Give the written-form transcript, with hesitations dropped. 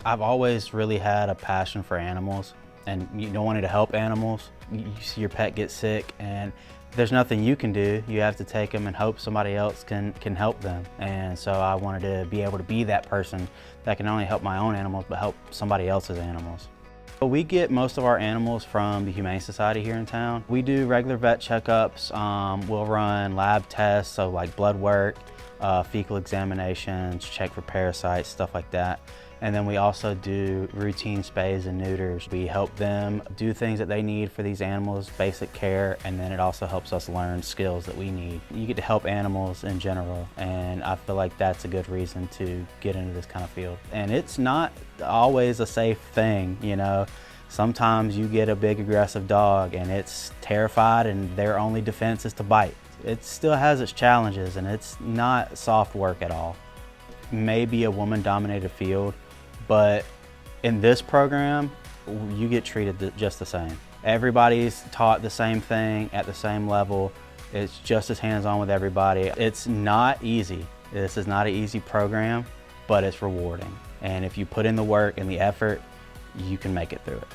I've always really had a passion for animals and wanting to help animals. You see your pet get sick and there's nothing you can do. You have to take them and hope somebody else can help them. And so I wanted to be able to be that person that can not only help my own animals, but help somebody else's animals. We get most of our animals from the Humane Society here in town. We do regular vet checkups. We'll run lab tests, so like blood work, fecal examinations, check for parasites, stuff like that. And then we also do routine spays and neuters. We help them do things that they need for these animals, basic care, and then it also helps us learn skills that we need. You get to help animals in general, and I feel like that's a good reason to get into this kind of field. And it's not always a safe thing, you know. Sometimes you get a big aggressive dog and it's terrified and their only defense is to bite. It still has its challenges and it's not soft work at all. Maybe a woman-dominated field, but in this program, you get treated just the same. Everybody's taught the same thing at the same level. It's just as hands-on with everybody. It's not easy. This is not an easy program, but it's rewarding. And if you put in the work and the effort, you can make it through it.